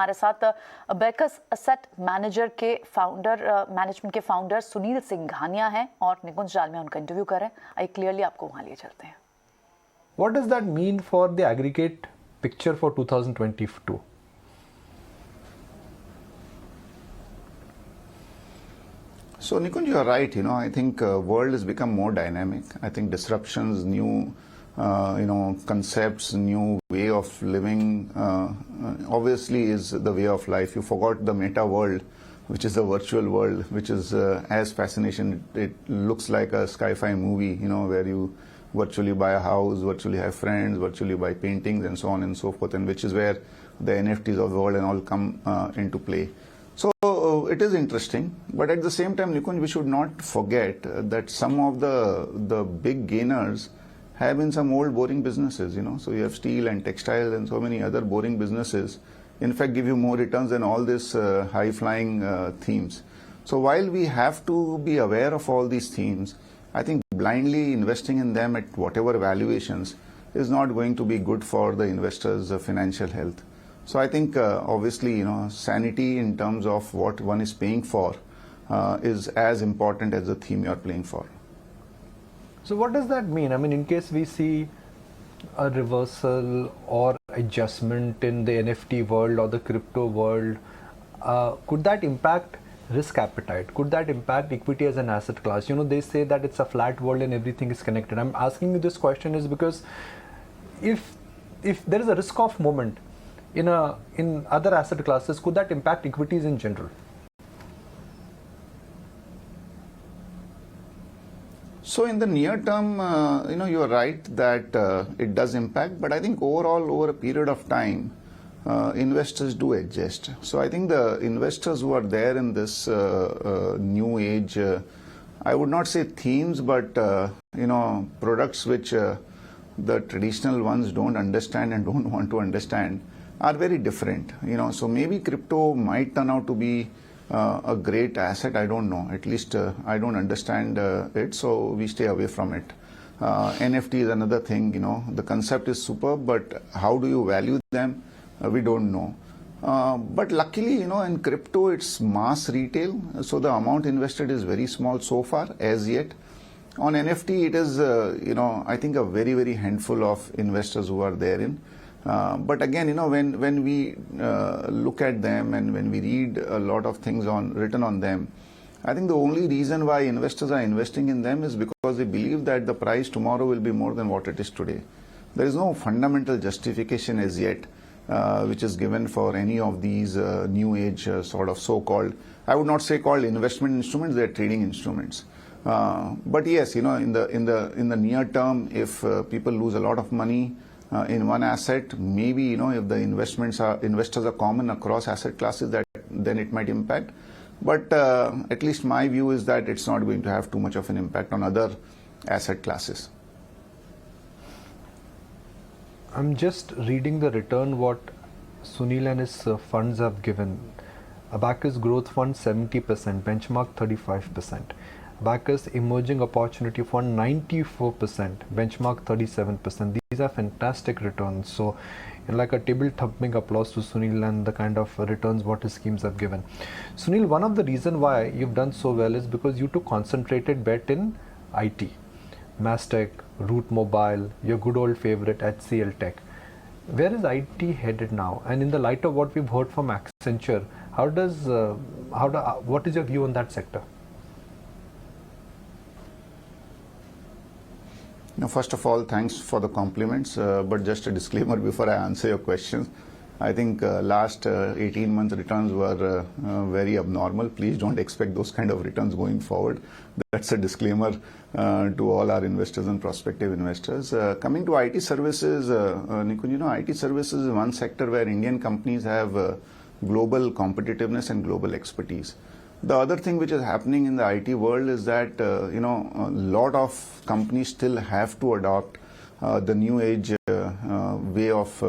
हमारे साथ abacus asset manager के मैनेजमेंट के फाउंडर सुनील सिंघानिया हैं और निकुंज जालमिया उनका इंटरव्यू कर रहे हैं। आइए क्लियरली आपको वहां लिए चलते हैं। What does that mean for the aggregate picture for 2022? So Nikunj, you are right. I think world has become more dynamic. I think disruptions, new, concepts, new way of living, obviously is the way of life. You forgot the meta world, which is the virtual world, which is as fascinating. It looks like a sci-fi movie, where you virtually buy a house, virtually have friends, virtually buy paintings and so on and so forth, and which is where the NFTs of the world and all come into play. So it is interesting, but at the same time, Nikunj, we should not forget that some of the big gainers have been some old boring businesses, So you have steel and textiles and so many other boring businesses, in fact, give you more returns than all these high-flying themes. So while we have to be aware of all these themes, I think blindly investing in them at whatever valuations is not going to be good for the investors' financial health. So I think obviously, sanity in terms of what one is paying for is as important as the theme you are playing for. So what does that mean? I mean, in case we see a reversal or adjustment in the NFT world or the crypto world, could that impact risk appetite? Could that impact equity as an asset class? They say that it's a flat world and everything is connected. I'm asking you this question is because if there is a risk off moment in other asset classes, could that impact equities in general? So in the near term, you are right that it does impact, but I think overall over a period of time, investors do adjust. So I think the investors who are there in this new age, I would not say themes, but products which the traditional ones don't understand and don't want to understand are very different. So maybe crypto might turn out to be a great asset. I don't know. At least I don't understand it, so we stay away from it. NFT is another thing. The concept is superb, but how do you value them? We don't know. But luckily, in crypto, it's mass retail, so the amount invested is very small so far, as yet. On NFT, it is, I think a very, very handful of investors who are therein. But again, when we look at them and when we read a lot of things written on them, I think the only reason why investors are investing in them is because they believe that the price tomorrow will be more than what it is today. There is no fundamental justification as yet which is given for any of these new age sort of so-called, I would not say called investment instruments, they are trading instruments. But yes, in the near term, if people lose a lot of money in one asset, maybe if the investors are common across asset classes, then it might impact. But at least my view is that it's not going to have too much of an impact on other asset classes. I'm just reading the return what Sunil and his funds have given. Abacus Growth Fund 70%, Benchmark 35%. Abacus Emerging Opportunity Fund 94%, Benchmark 37%. These are fantastic returns. So, like a table thumping applause to Sunil and the kind of returns what his schemes have given. Sunil, one of the reasons why you've done so well is because you took concentrated bet in IT. Mastech, Root Mobile, your good old favorite HCL Tech. Where is IT headed now? And in the light of what we've heard from Accenture, what is your view on that sector? First of all, thanks for the compliments, but just a disclaimer before I answer your questions. I think last 18 months returns were very abnormal. Please don't expect those kind of returns going forward. That's a disclaimer to all our investors and prospective investors. Coming to IT services, Nikunj, IT services is one sector where Indian companies have global competitiveness and global expertise. The other thing which is happening in the IT world is that, a lot of companies still have to adopt the new age way of,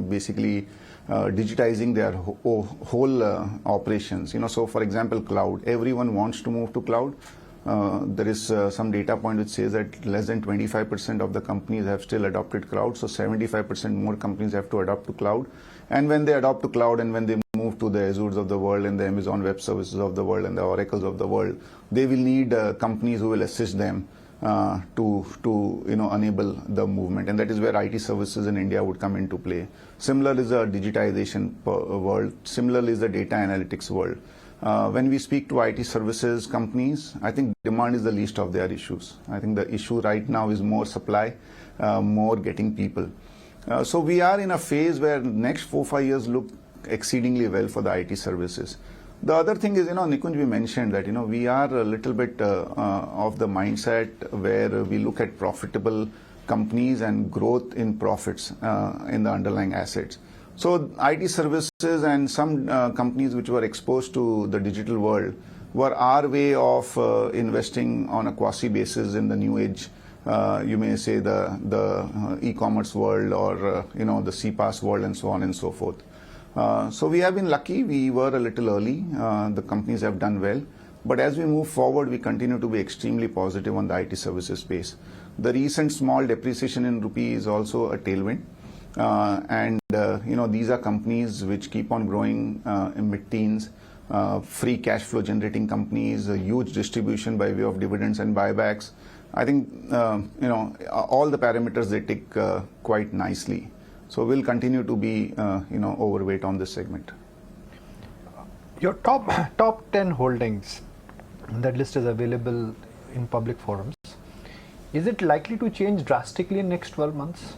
basically digitizing their whole operations. So for example, cloud. Everyone wants to move to cloud, There is some data point which says that less than 25% of the companies have still adopted cloud, so 75% more companies have to adopt to cloud. And when they adopt to cloud and when they move to the Azures of the world and the Amazon Web Services of the world and the Oracles of the world, they will need companies who will assist them to enable the movement, and that is where IT services in India would come into play. Similar is the digitization world. Similar is the data analytics world. When we speak to IT services companies, I think demand is the least of their issues. I think the issue right now is more supply, more getting people. So we are in a phase where next 4-5 years look exceedingly well for the IT services. The other thing is, Nikunj, we mentioned that, we are a little bit of the mindset where we look at profitable companies and growth in profits in the underlying assets. So IT services and some companies which were exposed to the digital world were our way of investing on a quasi basis in the new age. You may say the e-commerce world or the CPaaS world and so on and so forth. So we have been lucky. We were a little early. The companies have done well. But as we move forward, we continue to be extremely positive on the IT services space. The recent small depreciation in rupee is also a tailwind. These are companies which keep on growing in mid-teens, free cash flow generating companies, a huge distribution by way of dividends and buybacks. I think, all the parameters they tick quite nicely. So we'll continue to be, overweight on this segment. Your top 10 holdings, that list is available in public forums. Is it likely to change drastically in next 12 months?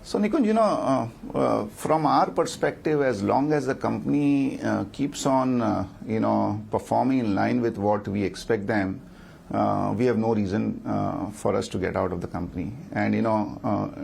So Nikunj, from our perspective, as long as the company keeps on, performing in line with what we expect them, we have no reason for us to get out of the company. And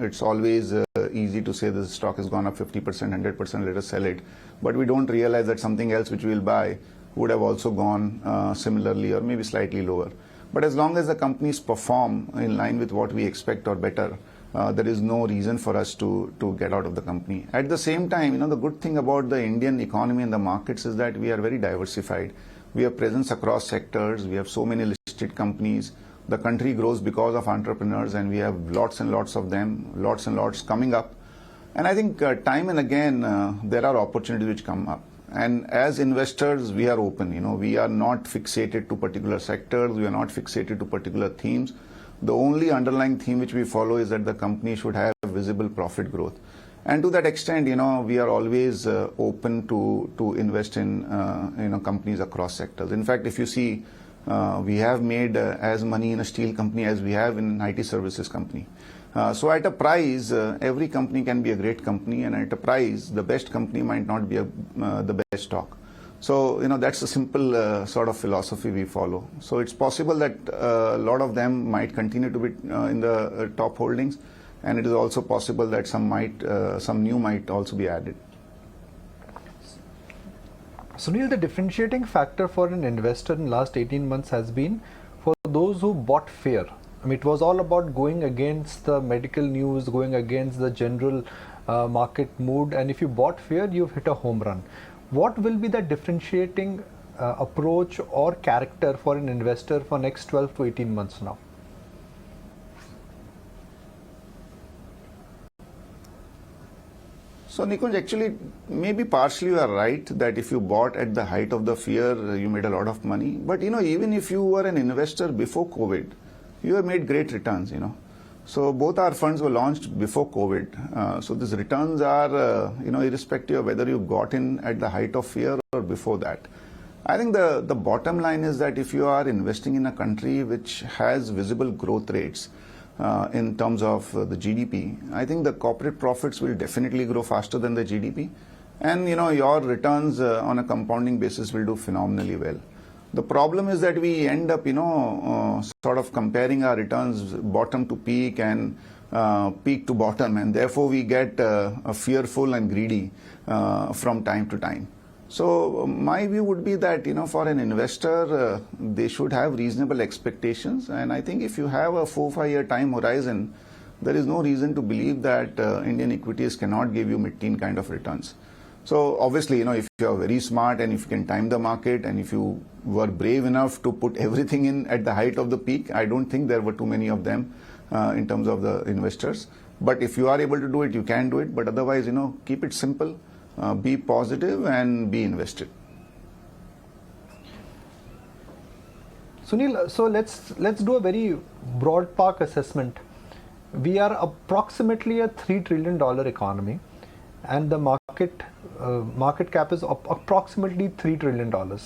it's always easy to say the stock has gone up 50%, 100%, let us sell it. But we don't realize that something else which we will buy would have also gone similarly or maybe slightly lower. But as long as the companies perform in line with what we expect or better, there is no reason for us to get out of the company. At the same time, the good thing about the Indian economy and the markets is that we are very diversified. We have presence across sectors. We have so many listed companies. The country grows because of entrepreneurs, and we have lots and lots of them, lots and lots coming up. And I think time and again, there are opportunities which come up. And as investors, we are open. We are not fixated to particular sectors. We are not fixated to particular themes. The only underlying theme which we follow is that the company should have visible profit growth. And to that extent, we are always open to invest in, companies across sectors. In fact, if you see, we have made as money in a steel company as we have in an IT services company. So at a price, every company can be a great company, and at a price, the best company might not be the best stock. So, that's a simple sort of philosophy we follow. So it's possible that a lot of them might continue to be in the top holdings, and it is also possible that some new might also be added. Sunil, the differentiating factor for an investor in last 18 months has been for those who bought fear. I mean, it was all about going against the medical news, going against the general market mood, and if you bought fear, you've hit a home run. What will be the differentiating approach or character for an investor for next 12 to 18 months now? So Nikunj, actually, maybe partially you are right that if you bought at the height of the fear, you made a lot of money. But even if you were an investor before COVID, you have made great returns, So both our funds were launched before COVID. So these returns are, irrespective of whether you got in at the height of fear or before that. I think the bottom line is that if you are investing in a country which has visible growth rates in terms of the GDP, I think the corporate profits will definitely grow faster than the GDP. And, your returns on a compounding basis will do phenomenally well. The problem is that we end up, sort of comparing our returns bottom to peak and peak to bottom, and therefore we get fearful and greedy from time to time. So my view would be that, for an investor, they should have reasonable expectations. And I think if you have a 4-5 year time horizon, there is no reason to believe that Indian equities cannot give you mid-teen kind of returns. So obviously, if you are very smart and if you can time the market and if you were brave enough to put everything in at the height of the peak, I don't think there were too many of them in terms of the investors. But if you are able to do it, you can do it. But otherwise, keep it simple, be positive and be invested. Sunil, so let's do a very broad park assessment. We are approximately a $3 trillion economy, and the market cap is approximately $3 trillion.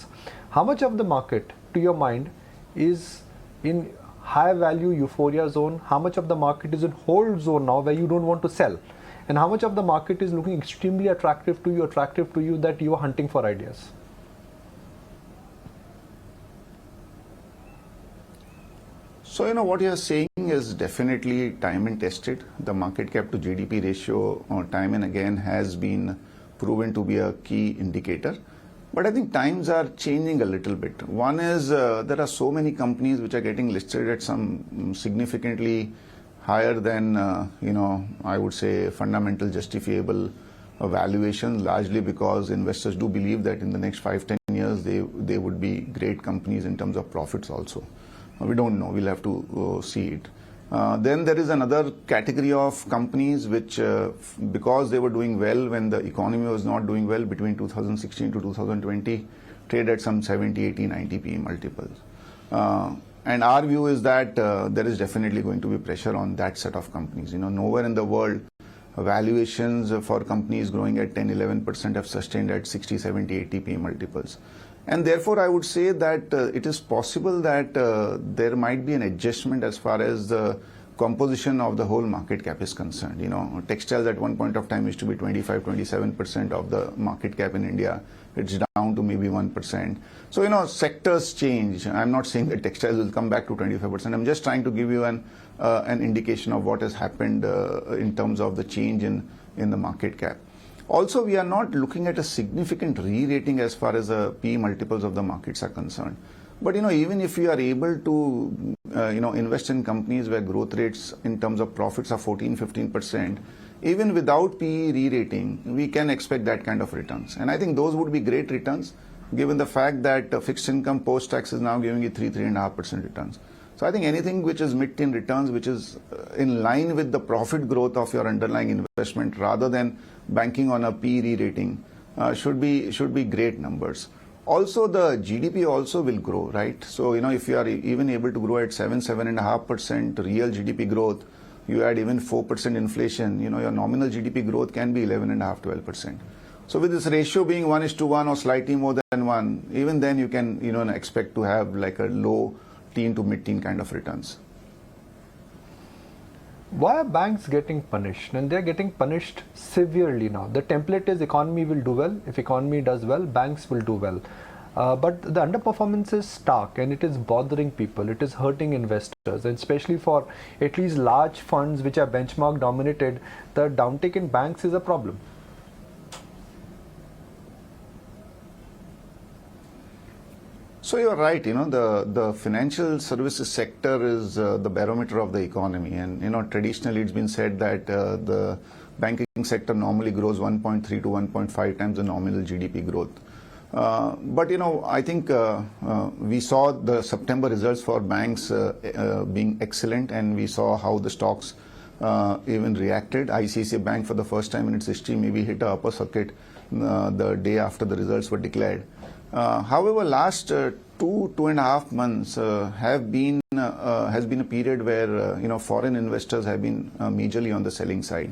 How much of the market, to your mind, is in high value euphoria zone? How much of the market is in hold zone now, where you don't want to sell? And how much of the market is looking extremely attractive to you that you are hunting for ideas? So, what you are saying is definitely time and tested. The market cap to GDP ratio time and again has been proven to be a key indicator. But I think times are changing a little bit. One is there are so many companies which are getting listed at some significantly higher than, I would say fundamental justifiable valuation, largely because investors do believe that in the next 5-10 years they would be great companies in terms of profits also. We don't know. We'll have to see it. Then there is another category of companies which, because they were doing well when the economy was not doing well between 2016 to 2020, trade at some 70, 80, 90 PE multiples. And our view is that there is definitely going to be pressure on that set of companies. Nowhere in the world valuations for companies growing at 10, 11% have sustained at 60, 70, 80 PE multiples. And therefore, I would say that it is possible that there might be an adjustment as far as the composition of the whole market cap is concerned. Textiles at one point of time used to be 25, 27% of the market cap in India. It's down to maybe 1%. So, sectors change. I'm not saying that textiles will come back to 25%. I'm just trying to give you an indication of what has happened in terms of the change in the market cap. Also, we are not looking at a significant re-rating as far as the PE multiples of the markets are concerned. But, even if you are able to, invest in companies where growth rates in terms of profits are 14, 15%, even without PE re-rating, we can expect that kind of returns. And I think those would be great returns, given the fact that fixed income post-tax is now giving you 3.5% returns. So I think anything which is mid-teen returns, which is in line with the profit growth of your underlying investment, rather than banking on a PE re-rating, should be great numbers. Also, the GDP also will grow, right? So, if you are even able to grow at 7.5% real GDP growth, you add even 4% inflation, your nominal GDP growth can be 11.5%, 12%. So with this ratio being 1:1 or slightly more than 1, even then you can, expect to have like a low teen to mid-teen kind of returns. Why are banks getting punished? And they're getting punished severely now. The template is economy will do well. If economy does well, banks will do well. But the underperformance is stark and it is bothering people. It is hurting investors, and especially for at least large funds which are benchmark dominated, the downtick in banks is a problem. So you're right, the financial services sector is the barometer of the economy. And, traditionally it's been said that the banking sector normally grows 1.3 to 1.5 times the nominal GDP growth. But, I think we saw the September results for banks being excellent, and we saw how the stocks even reacted. ICICI Bank for the first time in its history maybe hit a upper circuit the day after the results were declared. However, last 2.5 months has been a period where foreign investors have been majorly on the selling side,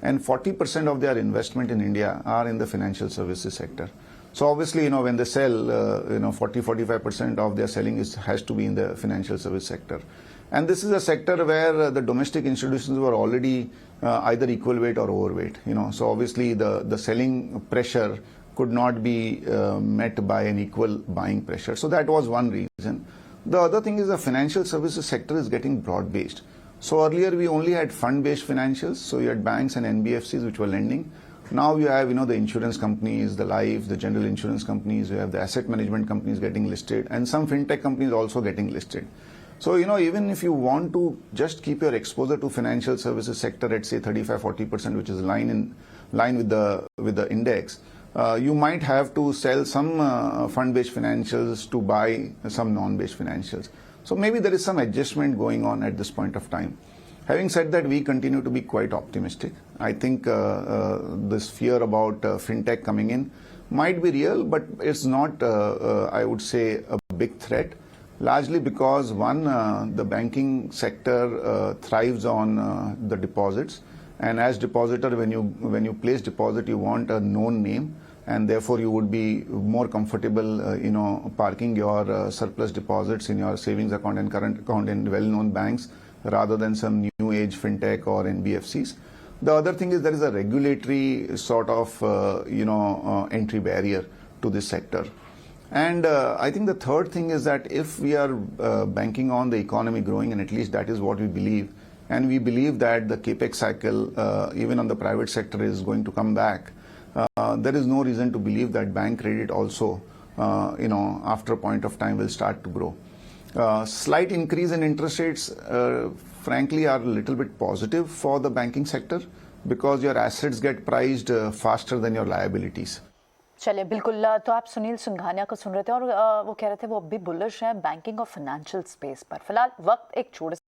and 40% of their investment in India are in the financial services sector. So obviously, when they sell, 40-45% of their selling has to be in the financial service sector, and this is a sector where the domestic institutions were already either equal weight or overweight. So obviously the selling pressure could not be met by an equal buying pressure. So that was one reason. The other thing is the financial services sector is getting broad-based. So earlier we only had fund-based financials. So you had banks and NBFCs which were lending. Now you have, the insurance companies, the life, the general insurance companies, you have the asset management companies getting listed, and some fintech companies also getting listed. So, even if you want to just keep your exposure to financial services sector at say 35-40%, which is line with the index, you might have to sell some fund-based financials to buy some non-based financials. So maybe there is some adjustment going on at this point of time. Having said that, we continue to be quite optimistic. I think this fear about fintech coming in might be real, but it's not, I would say, a big threat. Largely because one, the banking sector thrives on the deposits, and as depositor, when you place deposit, you want a known name, and therefore you would be more comfortable, parking your surplus deposits in your savings account and current account in well-known banks rather than some new age fintech or NBFCs. The other thing is there is a regulatory sort of, entry barrier to this sector. And I think the third thing is that if we are banking on the economy growing, and at least that is what we believe, and we believe that the capex cycle, even on the private sector, is going to come back, there is no reason to believe that bank credit also, after a point of time will start to grow. Slight increase in interest rates, frankly, are a little bit positive for the banking sector because your assets get priced faster than your liabilities. चलिए बिल्कुल, तो आप सुनील सिंघानिया को सुन रहे थे और वो कह रहे थे वो अभी बुलिश हैं बैंकिंग और फाइनेंशियल स्पेस पर। फिलहाल वक्त एक छोटे